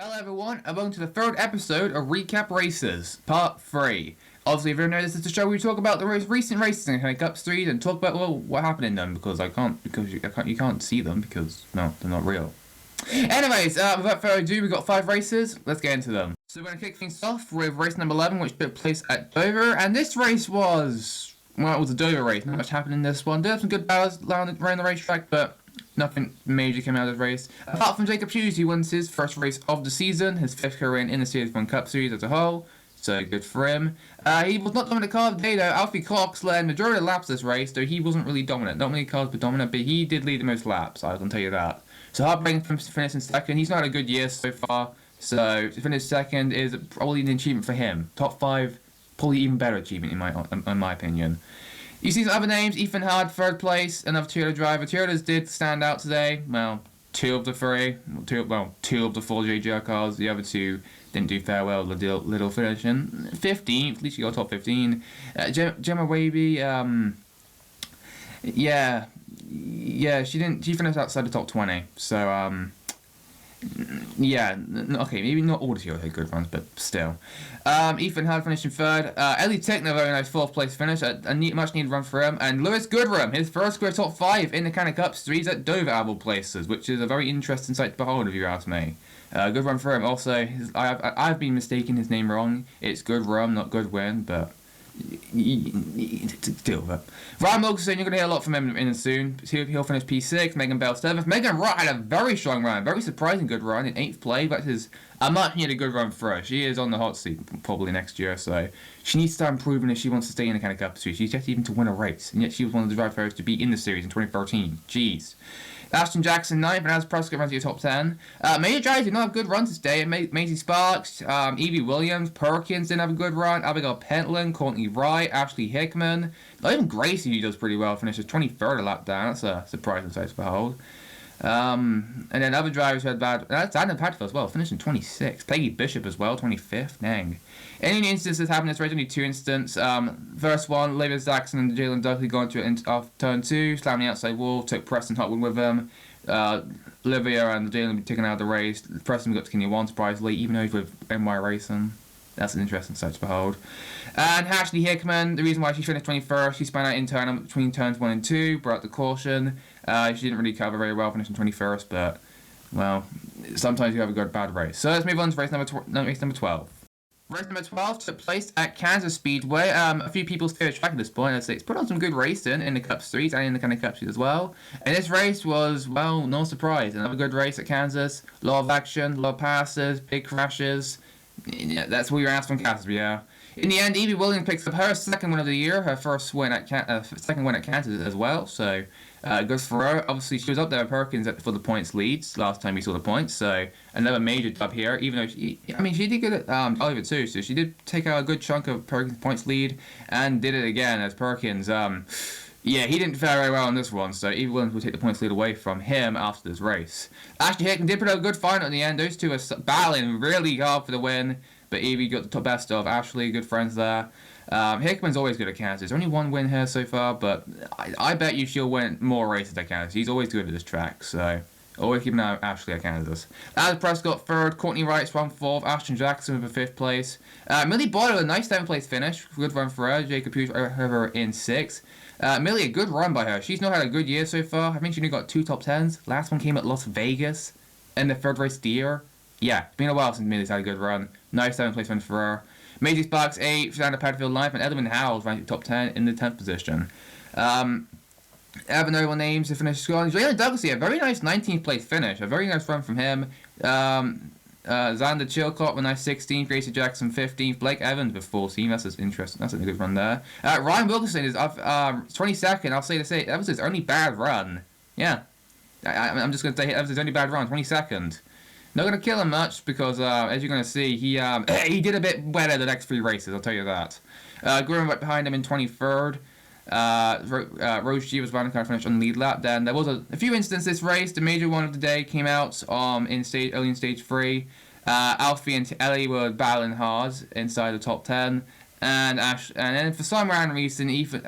Hello everyone, and welcome to the third episode of Recap Races, Part 3. Obviously, if you don't know, this is the show where we talk about the recent races in Hank Cup Street and talk about, what happened in them, because you can't see them, because, no, they're not real. Anyways, without further ado, we've got 5 races, let's get into them. So we're going to kick things off with race number 11, which took place at Dover, and this race was, well, it was a Dover race, not much happened in this one. Did have some good battles around the racetrack, but nothing major came out of this race. Apart from Jacob Hughes, he wins his first race of the season, his 5th career in the Series 1 Cup Series as a whole, so good for him. He was not dominant car of the day though. Alfie Cox led majority of the laps this race, though he wasn't really dominant. Not many cars were dominant, but he did lead the most laps, I can tell you that. So heartbreaking for him to finish in second. He's not had a good year so far, so to finish second is probably an achievement for him. Top 5, probably even better achievement in my opinion. You see some other names. Ethan Hard, 3rd place, another Toyota driver. Toyotas did stand out today. Well, 2 of the 3. 2 of the 4 JGR cars. The other 2 didn't do fair well. Little finishing 15th. At least you got top 15. Gemma Waby, yeah, she didn't. She finished outside the top 20. So yeah, okay, maybe not all the Toyota had good runs, but still. Ethan Hard finishing 3rd. Ellie Tickner, very nice 4th place finish. A much needed run for him. And Lewis Goodrum, his first career top 5 in the Canada Cup Series at Dover Aval places, which is a very interesting sight to behold if you ask me. Good run for him. Also, I've been mistaking his name wrong. It's Goodrum, not Goodwin, but deal with it. Ryan Wilkinson, you're going to hear a lot from him in soon. He'll finish P6. Megan Bell 7th. Megan Rott had a very strong run, very surprising good run in 8th place. That is a much needed good run for her. She is on the hot seat probably next year, so she needs to start improving if she wants to stay in the Canada Cup Series. She's yet even to win a race, and yet she was one of the drivers to be in the series in 2013. Jeez. Ashton Jackson 9th, and as Prescott runs to your top 10. Major drivers did not have good runs today. Maisie Sparks, Evie Williams, Perkins didn't have a good run. Abigail Pentland, Courtney Wright, Ashley Hickman. Not even Gracie, who does pretty well, finishes 23rd a lap down. That's a surprising sight to behold. And then other drivers who had bad. That's Adam Padfield as well, finishing 26th. Peggy Bishop as well, 25th. Dang. Any instances happened in this race, only 2 instances. First one, Olivia Jackson and Jalen Dudley going to off turn 2, slamming the outside wall, took Preston Hotwin with them. Olivia and Jalen taken out of the race. Preston got to Kenya 1 surprisingly, even though he's with NY Racing. That's an interesting sight to behold. And Ashley Hickman, the reason why she finished 21st, she spun out in turn between turns 1 and 2, brought the caution. She didn't really cover very well, finishing 21st, but, well, sometimes you have a good bad race. So let's move on to race number 12. Race number 12 took place at Kansas Speedway. A few people's favorite track at this point. I'd say it's put on some good racing in the Cup Street and in the kind of Cup Street as well. And this race was, well, no surprise. Another good race at Kansas. A lot of action, a lot of passes, big crashes. Yeah, that's what you're asking from Kansas, yeah. In the end, Evie Williams picks up her second win of the year, her first win at second win at Kansas as well. So good for her. Obviously, she was up there with Perkins for the points leads last time we saw the points. So another major dub here. Even though she did good at Oliver too. So she did take out a good chunk of Perkins' points lead and did it again as Perkins. Yeah, he didn't fare very well on this one, so Evie Williams will take the points lead away from him after this race. Ashley Hickman did put out a good fight at the end. Those two are battling really hard for the win, but Evie got the top best of Ashley, good friends there. Hickman's always good at Kansas. Only 1 win here so far, but I bet you she'll win more races at Kansas. He's always good at this track, so always keep an eye on Ashley at Kansas. Alex Prescott 3rd, Courtney Wright's run 4th, Ashton Jackson with a 5th place. Millie Boyle, a nice 7th place finish, good run for her. Jacob Hughes her in 6th. Millie, a good run by her. She's not had a good year so far. I think she only got 2 top 10s. Last one came at Las Vegas in the 3rd race of the year. Yeah, it's been a while since Millie's had a good run. Nice 7th place win for her. Maisie Sparks 8th, Fernanda Padfield 9th, and Edwin Howells ranked top 10 in the 10th position. Other notable names to finish scoring. Jalen Douglas, a very nice 19th place finish. A very nice run from him. Xander Chilcott with a nice 16th, Gracie Jackson 15th, Blake Evans with 14th. That's interesting. That's a good run there. Ryan Wilkinson is 22nd. I'll say that was his only bad run. Yeah, I'm just gonna say that was his only bad run. 22nd. Not gonna kill him much because as you're gonna see, he did a bit better the next 3 races. I'll tell you that. Gruen right behind him in 23rd. Rose G was running kind of finished on the lead lap. Then there was a few instances this race. The major one of the day came out early in stage 3. Alfie and Ellie were battling hard inside the top 10, and then for some random reason, Ethan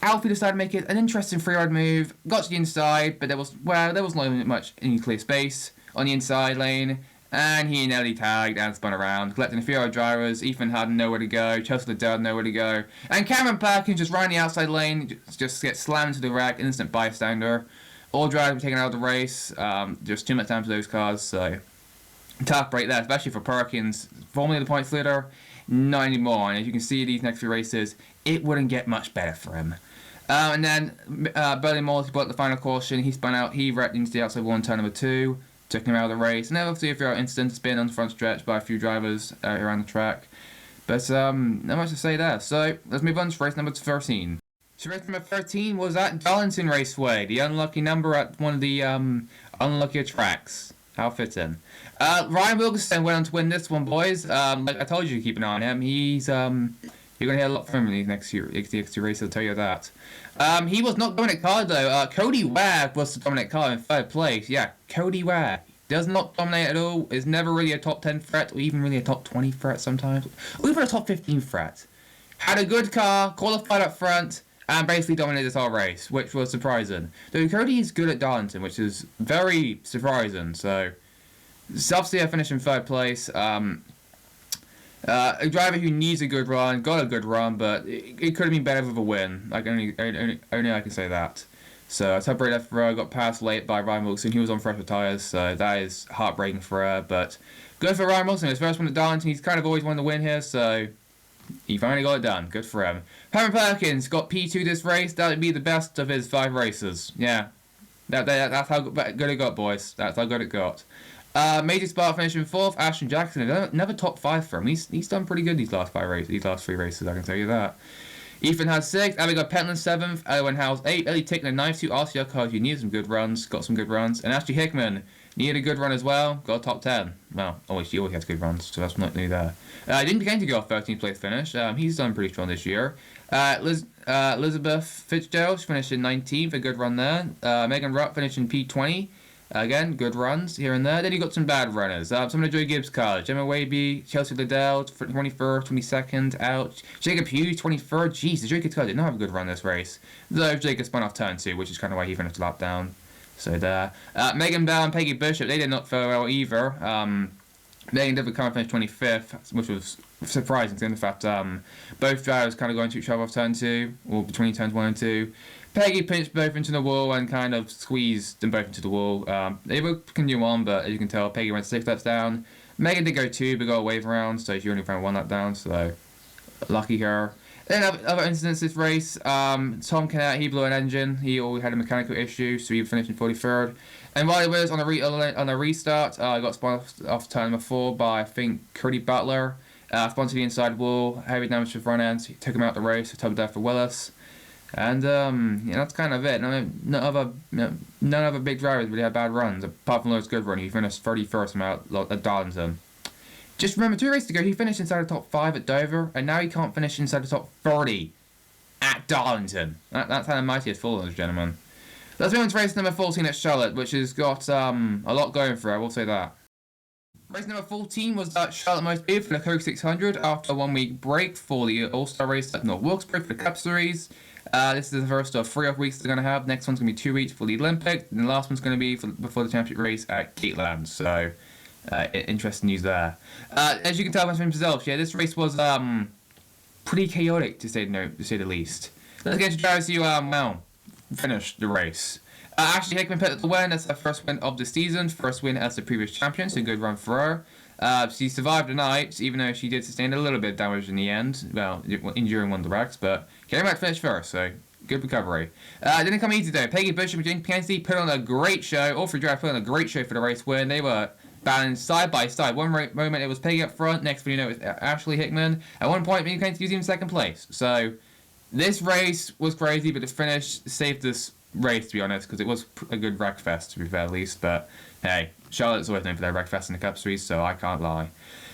Alfie decided to make it an interesting three-yard move. Got to the inside, but there was not much any clear space on the inside lane. And he nearly tagged and spun around, collecting a few other drivers. Ethan had nowhere to go. Chelsea Liddell had nowhere to go. And Cameron Perkins just ran the outside lane, just gets slammed to the rack, instant bystander. All drivers were taken out of the race. Just too much time for those cars, so tough break there, especially for Perkins. Formerly the points leader, not anymore. And as you can see, these next few races, it wouldn't get much better for him. And then Bernie Morley brought the final caution. He spun out. He wrecked into the outside wall in turn number 2. Took him out of the race. And then obviously a few incidents, spin on the front stretch by a few drivers around the track. But not much to say there. So let's move on to race number 13. So race number 13 was at Darlington Raceway, the unlucky number at one of the unluckier tracks. How fitting. Ryan Wilkinson went on to win this one, boys. Like I told you to keep an eye on him. He's you're going to hear a lot from him in these next few races, I'll tell you that. He was not dominant car, though. Cody Ware was the dominant car in 3rd place. Yeah, Cody Ware. Does not dominate at all. Is never really a top 10 threat, or even really a top 20 threat sometimes. Or even a top 15 threat. Had a good car, qualified up front, and basically dominated this whole race, which was surprising. Though Cody is good at Darlington, which is very surprising. So, obviously I finished in 3rd place. A driver who needs a good run, got a good run, but it could have been better with a win. Like only I can say that. So a top left for her, got passed late by Ryan Wilson. He was on fresher tyres, so that is heartbreaking for her. But good for Ryan Wilson. His first one at Darlington. He's kind of always wanted to win here, so he finally got it done. Good for him. Cameron Perkins got P2 this race. That would be the best of his 5 races. Yeah, that's how good it got, boys. That's how good it got. Major Spark finishing 4th. Ashton Jackson, another top 5 for him. He's done pretty good these last 3 races. I can tell you that. Ethan had 6th. Abigail Pentland 7th. Owen Howes 8th. Ellie taking the 9th. 2 RCR cars. You needed some good runs. Got some good runs. And Ashley Hickman needed a good run as well. Got a top 10. Well, she always has good runs, so that's not new there. Didn't begin to go off 13th place finish. He's done pretty strong this year. Elizabeth Fitzgerald finished in 19th. A good run there. Megan Rutt finished in P20. Again, good runs here and there. Then you got some bad runners. Some of the Joy Gibbs cars. Gemma Waby, Chelsea Liddell, 21st, 22nd, out. Jacob Hughes, 23rd. Jeez, the Joy Gibbs car did not have a good run this race. Though Jacob spun off turn 2, which is kind of why he finished a lap down. So there. Megan Bell and Peggy Bishop, they did not fare well either. Megan did become finish 25th, which was surprising given the fact both drivers kind of going to each other off turn 2, or between turns 1 and 2. Peggy pinched both into the wall and kind of squeezed them both into the wall. They both continue on, but as you can tell, Peggy went 6 laps down. Megan did go 2, but got a wave around, so she only ran 1 lap down, so lucky her. Then other incidents this race, Tom Kennett, he blew an engine. He always had a mechanical issue, so he finished in 43rd. And Riley Willis on a restart, got spun off turn number 4 by, I think, Cody Butler. Spun to the inside wall, heavy damage to the front end. He took him out the race, tugged there for Willis. And that's kind of it. None other big drivers really had bad runs, apart from Lewis Goodrun. He finished 31st at Darlington. Just remember, 2 races ago, he finished inside the top 5 at Dover, and now he can't finish inside the top 30 at Darlington. That's how the mighty has fallen, gentlemen. Let's move on to race number 14 at Charlotte, which has got a lot going for it, I will say that. Race number 14 was at Charlotte Most Beautiful for the Coke 600 after a 1-week break for the All-Star race at North Wilkesboro for the Cup Series. This is the first of 3 weeks they're going to have. Next one's going to be 2 weeks for the Olympic, and the last one's going to be before the championship race at Gatland. So, interesting news there. As you can tell from himself, yeah, this race was pretty chaotic to say the least. Let's get to drivers who finished the race. Ashley Hickman picked up the win. That's her first win of the season, first win as the previous champion, so good run for her. She survived the night, even though she did sustain a little bit of damage in the end. Well, injuring one of the wrecks, but came back to finish first, so good recovery. Didn't come easy though. Peggy Bishop and Jane Mackenzie put on a great show. All 3 drivers put on a great show for the race win. They were balanced side by side. One moment it was Peggy up front, next thing you know it was Ashley Hickman. At one point, Mackenzie was in 2nd place. So this race was crazy, but the finish saved this race, to be honest, because it was a good wreck fest, to be fair, at least. But hey, Charlotte's always known for their wreck fest in the Cup Series, so I can't lie.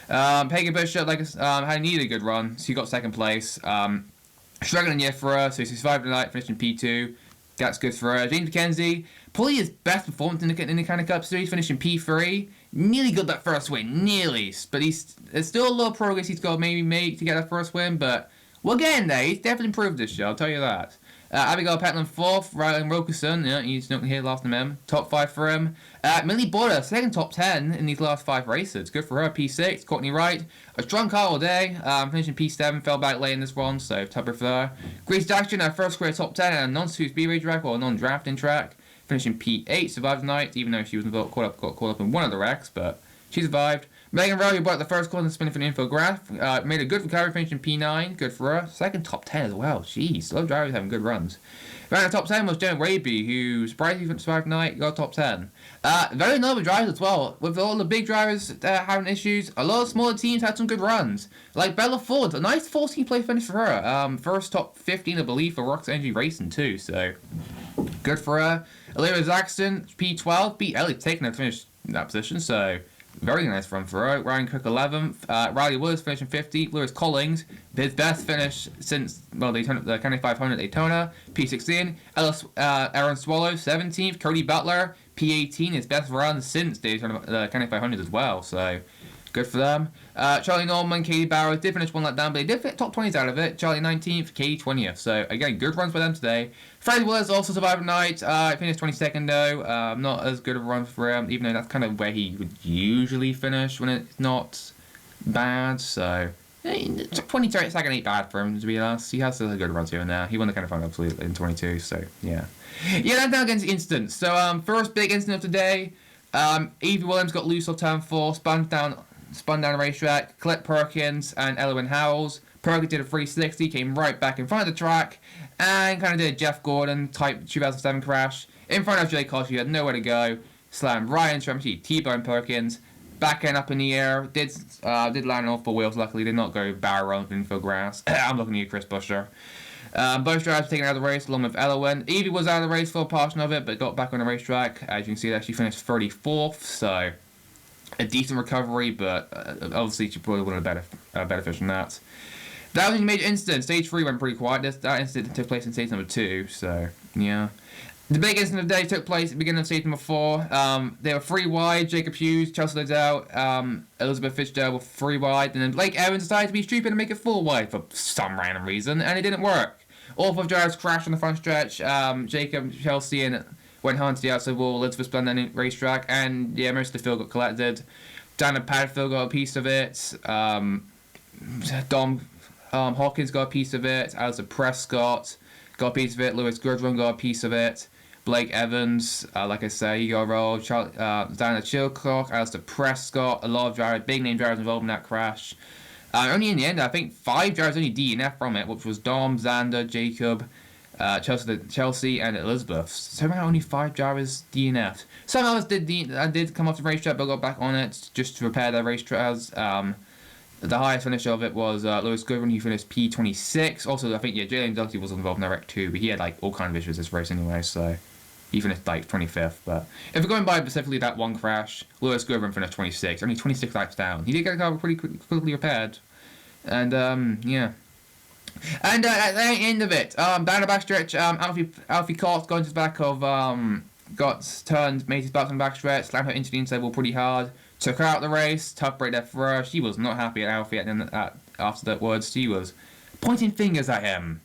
Peggy Bishop had needed a good run. She got 2nd place. Struggling year for her, so she survived the night, finished in P2. That's good for her. James McKenzie, probably his best performance in the kind of Cup Series, finished in P3. Nearly got that first win, nearly. But there's still a lot of progress he's got to maybe make to get that first win, but We're getting there. He's definitely improved this year, I'll tell you that. Abigail Petland 4th, Ryan Wilkerson, yeah, he's not here last name him. Top 5 for him. Millie Border, second top 10 in these last 5 races. Good for her, P6. Courtney Wright, a strong car all day, finishing P7, fell back late in this one, so tougher for her. Grace Jackson, her first career top 10 and a non-super speedway track or a non-drafting track, finishing P8, survived the night, even though she was got caught up in one of the wrecks, but she survived. Megan Rowe, who brought the first corner spinning for the infograph, made a good recovery, finishing P9. Good for her. Second top 10 as well. Jeez, a lot of drivers having good runs. Around the top 10 was Jenna Raby, who surprisingly survived night, got top 10. Very notable drivers as well. With all the big drivers having issues, a lot of smaller teams had some good runs. Like Bella Ford, a nice 14th place finish for her. First top 15, I believe, for Rox Energy Racing too, so good for her. Olivia Zaxton, P12, beat Ellie, taking her to finish in that position, so very nice run for her. Ryan Cook 11th. Riley Willis finishing 50th. Lewis Collins, his best finish since, well, the County 500 Daytona, P16. Aaron Swallow 17th. Cody Butler, P18, his best run since the County 500 as well, so good for them. Charlie Norman, Katie Bowers did finish one lap down, but they did fit top 20s out of it. Charlie 19th, Katie 20th. So, again, good runs for them today. Freddie Willis also survived the night. Finished 22nd, though. Not as good of a run for him, even though that's kind of where he would usually finish when it's not bad. So, 22nd ain't bad for him, to be honest. He has a good runs here and there. He won the kind of final absolutely in 22, so, yeah. Yeah, that's now against incidents. So, first big incident of the day. Evie Williams got loose on turn 4, spun down the racetrack, clipped Perkins and Elwyn Howells. Perkins did a 360, came right back in front of the track, and kind of did a Jeff Gordon type 2007 crash. In front of Jay Cole, she had nowhere to go, slammed right into him, she T-boned Perkins, back end up in the air, did land on 4 wheels, luckily did not go barrel rolling into grass. I'm looking at you, Chris Buescher. Both drivers taken out of the race along with Elwyn. Evie was out of the race for a portion of it, but got back on the racetrack. As you can see, she finished 34th, so a decent recovery, but obviously she probably wanted a better finish than that. That was a major incident. Stage 3 went pretty quiet. That incident took place in stage number 2, so yeah. The big incident of the day took place at the beginning of stage number 4. They were 3 wide. Jacob Hughes, Chelsea Liddell, Elizabeth Fitzgerald were 3 wide, and then Blake Evans decided to be stupid and make it 4 wide for some random reason, and it didn't work. All 4 drivers crashed on the front stretch. Jacob, Chelsea, and went home to the outside wall. Elizabeth spun down the racetrack, and yeah, most of the field got collected. Dana Padfield got a piece of it. Dom Hawkins got a piece of it. Alistair Prescott got a piece of it. Lewis Goodwin got a piece of it. Blake Evans, like I say, he got a roll. Dana Chilcock, Alistair Prescott, a lot of drivers, big name drivers involved in that crash. Only in the end, I think 5 drivers only DNF from it, which was Dom, Xander, Jacob, Chelsea, and Elizabeth. Somehow only 5 drivers DNF'd. Some others did come off the racetrack, but got back on it just to repair their racetracks. The highest finish of it was Lewis Goodwin, who finished P26. Also, I think Jalen Dusty was involved in that wreck too, but he had like all kinds of issues this race anyway, so he finished like 25th. But if we're going by specifically that one crash, Lewis Goodwin finished 26, only 26 laps down. He did get the car pretty quickly repaired, and yeah. And at the end of it, down the backstretch, Alfie Cox got into the back of, made his back on the backstretch, slammed her into the inside wall pretty hard, took her out of the race, tough break there for her. She was not happy at Alfie after that words. She was pointing fingers at him.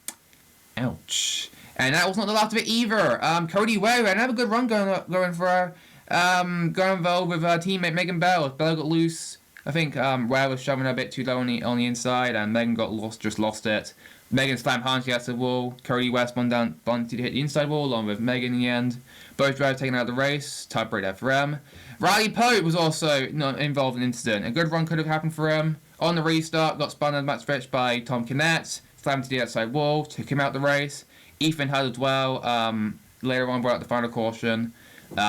Ouch. And that was not the last of it either. Cody Ware had another good run going for her. Got involved with her teammate Megan Bell. Bell got loose. I think Ware was shoving her a bit too low on the inside, and Megan just lost it. Megan slammed hard against the wall. Cody Ware spun to hit the inside wall, along with Megan in the end. Both drivers taken out of the race. Tight break there for him. Riley Pope was also not involved in the incident. A good run could have happened for him. On the restart, got spun on the backstretch by Tom Kinnett. Slammed to the outside wall, took him out the race. Ethan Hudd as well. Later on, brought out the final caution.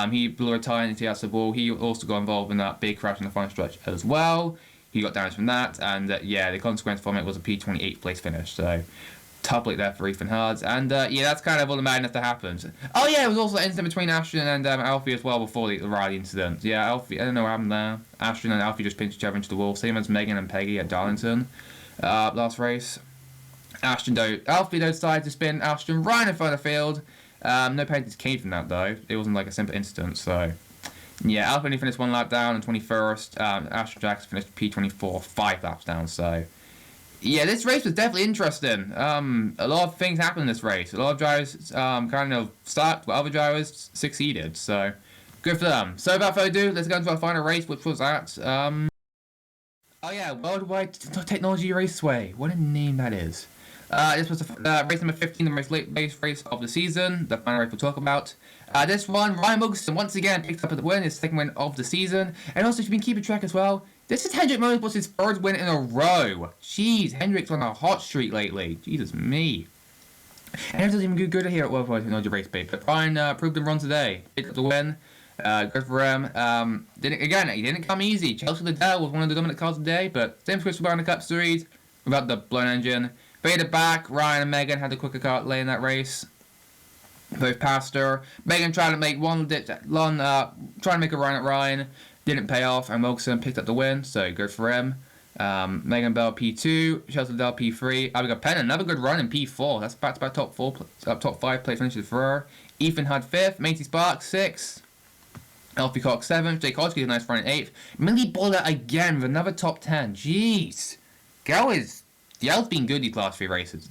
He blew a tyre into the outside wall. He also got involved in that big crash on the final stretch as well. He got damage from that, and yeah, the consequence from it was a P28 place finish. So, top plate there for Ethan Hudd. And yeah, that's kind of all the madness that happened. Oh yeah, it was also an incident between Ashton and Alfie as well before the Riley incident. Yeah, Alfie, I don't know what happened there. Ashton and Alfie just pinched each other into the wall, same as Megan and Peggy at Darlington last race. Alfie decided to spin Ashton right in front of the field. No penalties came from that though. It wasn't like a simple incident, so yeah, Alfie only finished 1 lap down on 21st. Ashton Jackson finished P24, 5 laps down, so Yeah, this race was definitely interesting. A lot of things happened in this race. A lot of drivers kind of sucked, but other drivers succeeded. So good for them. So without further ado, let's go into our final race, which was at oh yeah, Worldwide Technology Raceway. What a name that is. This was race number 15, the most late race of the season. The final race we'll talk about. This one, Ryan Wilkerson once again picked up the win, his second win of the season. And also, if you've been keeping track as well, this is Hendrick Motorsports' third win in a row. Jeez, Hendrick's on a hot streak lately. Jesus me. And it doesn't even do good here at Worldwide Technology Raceway. But Ryan proved him wrong today. Picked up the win. Good for him. He didn't come easy. Chelsea Liddell was one of the dominant cars today, but same as Chris Webber in the Cup Series, without the blown engine. Faded back, Ryan and Megan had the quicker car late in that race. Both passed her. Megan tried to make trying to make a run at Ryan, didn't pay off, and Wilson picked up the win, so good for him. Megan Bell P2, Chelsea Liddell P3, Abigail Penn another good run in P4. That's back-to-back top 5 plate finishes for her. Ethan had 5th, Macy Sparks 6th. Elfie Cox 7th, Jake Hodgkin a nice run in 8th. Millie Buller again with another top 10. Jeez. Yale's been good these last few races,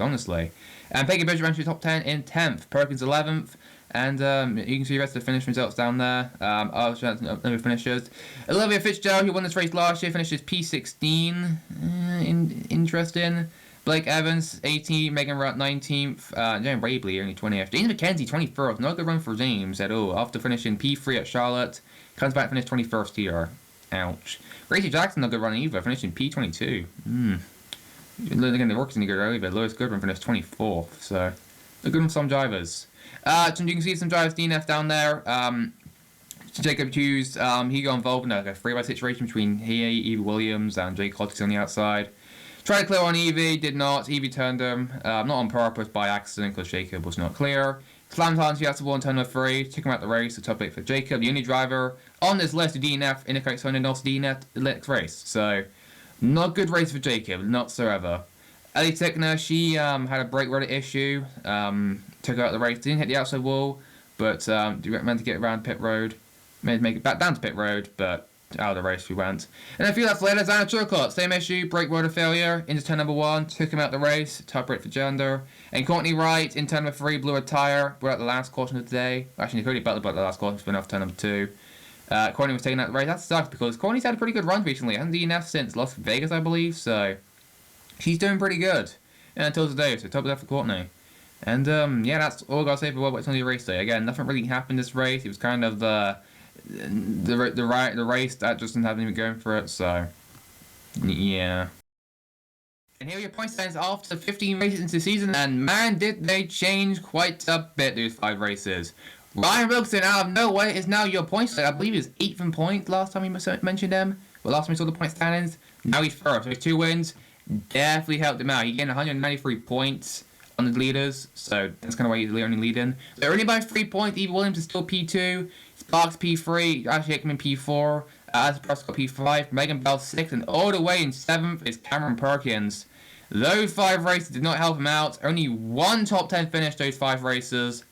honestly. And Peggy Bridger ran to the top 10 in 10th. Perkins 11th. And you can see the rest of the finish results down there. Other finishers. Olivia Fitzgerald, who won this race last year, finishes P16. Interesting. Blake Evans, 18th. Megan Rutt, 19th. Jane Rabley, only 20th. James McKenzie, 21st. Not a good run for James at all. After finishing P3 at Charlotte. Comes back to finish 21st here. Ouch. Gracie Jackson, not a good run either. Finishing P22. Again, the work's in the good early, but Lewis Goodwin finished 24th. So, a good from some drivers. So you can see some drivers DNF down there. Jacob Hughes, he got involved in a 3-by situation between Evie Williams and Jake Hodgson on the outside. Tried to clear on Evie, did not. Evie turned him, not on purpose, by accident, because Jacob was not clear. Slammed onto Fiesta on turn number 3, took him out the race, the top 8 for Jacob, the only driver on this list to DNF in the correct zone and also DNF the next race. So, not a good race for Jacob, not whatsoever. Ellie Tickner, she had a brake rudder issue, took her out the race, didn't hit the outside wall, but meant to get around pit road, meant to make it back down to pit road, but out of the race we went. And a few laps later, Zana Churcott, same issue, brake rudder failure, into turn number 1, took him out the race, top brake for gender. And Courtney Wright, in turn number 3, blew a tyre, brought out the last caution of the day. Actually, Cody Butler brought the last caution, spin off turn number 2. Courtney was taking out the race. That sucks because Courtney's had a pretty good run recently. Hasn't DNF since Las Vegas, I believe, so she's doing pretty good. And until today, so top of that for Courtney. And yeah, that's all I gotta say for World Sunday race day. Again, nothing really happened this race. It was kind of the race that just didn't have anything going for it. So yeah. And here are your point standings after 15 races into the season, and man, did they change quite a bit those 5 races. Ryan Wilkerson out of nowhere is now your point standing. I believe he was 8th in points last time we mentioned him. Well, last time we saw the point standings. Now he's 1st. So 2 wins. Definitely helped him out. He gained 193 points on the leaders. So that's kind of why he's only leading. So only by 3 points. Evie Williams is still P2. Sparks P3. Ashley Hickman P4. As Prescott P5. Megan Bell 6th. And all the way in 7th is Cameron Perkins. Those 5 races did not help him out. Only 1 top 10 finish those 5 races.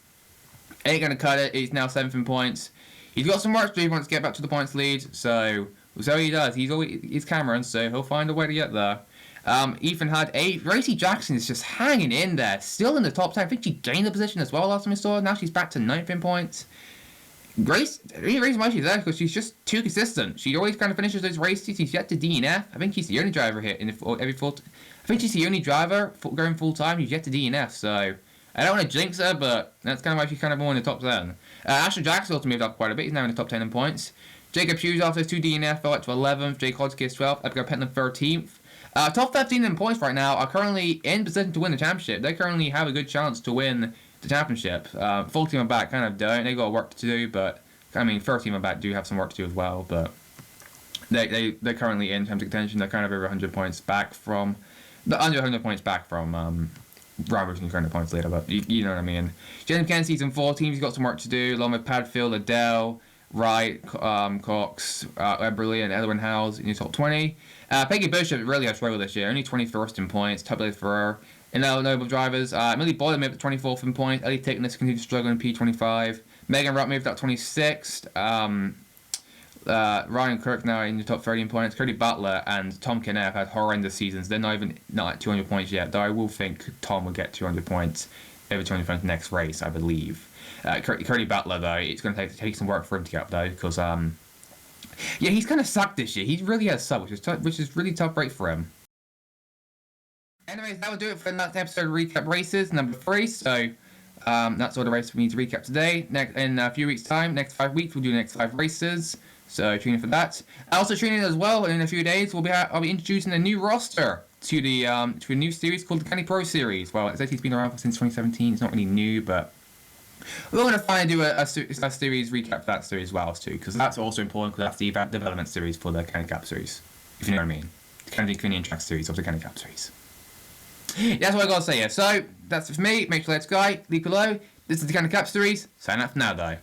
Ain't gonna cut it. He's now 7th in points. He's got some work to do if he wants to get back to the points lead. So he does. He's Cameron, so he'll find a way to get there. Ethan had 8. Gracie Jackson is just hanging in there, still in the top 10. I think she gained the position as well last time we saw her. Now she's back to 9th in points. The only reason why she's there is because she's just too consistent. She always kind of finishes those races. She's yet to DNF. I think she's the only driver here I think she's the only driver going full time who's yet to DNF. So I don't want to jinx her, but that's kind of why she's kind of more in the top 10. Ashton Jackson also moved up quite a bit. He's now in the top 10 in points. Jacob Hughes after his 2 DNF fell up to 11th. Jake Hodgkin 12th. Abigail Pentland 13th. Top 15 in points right now are currently in position to win the championship. They currently have a good chance to win the championship. Full team and back kind of don't. They got work to do, but I mean, first team and back do have some work to do as well. But they're currently in terms of contention. They're kind of over 100 points back from under 100 points back from Roberts and 200 points later. But you know what I mean. James McKenzie season 14. He's got some work to do along with Padfield, Adele, Wright, Cox, Eberly, and Edwin Howes in the top 20. Peggy Bishop really has struggled this year, only 21st in points, top place for her. In our noble drivers, Millie Boylan moved up to 24th in points. Ellie Tickness continued to struggle in P25. Megan Rutt moved up 26th. Ryan Kirk now in the top 30 in points. Cody Butler and Tom Kenneth have had horrendous seasons. They're not at 200 points yet, though I will think Tom will get 200 points, over 200 points next race, I believe. Cody Butler, though, it's going to take some work for him to get up, though, because, yeah, he's kind of sucked this year. He really has sucked, which is really tough break for him. Anyways, that will do it for that episode of Recap Races, number 3, so... that's all the races we need to recap today. In a few weeks' time, next 5 weeks, we'll do the next 5 races. So tune in for that. Also tune in as well. In a few days, I'll be introducing a new roster to a new series called the Candy Pro Series. Well, it's actually been around since 2017. It's not really new, but we're going to finally do a series recap for that series as well too, because that's also important because that's the development series for the Candy Cup series. If you know what I mean, the Candy Convenience Track series of the Candy Cup series. That's what I gotta say here. So, that's it for me. Make sure to let Sky, leave below. This is the Candy Cup series. Sign up for now, though.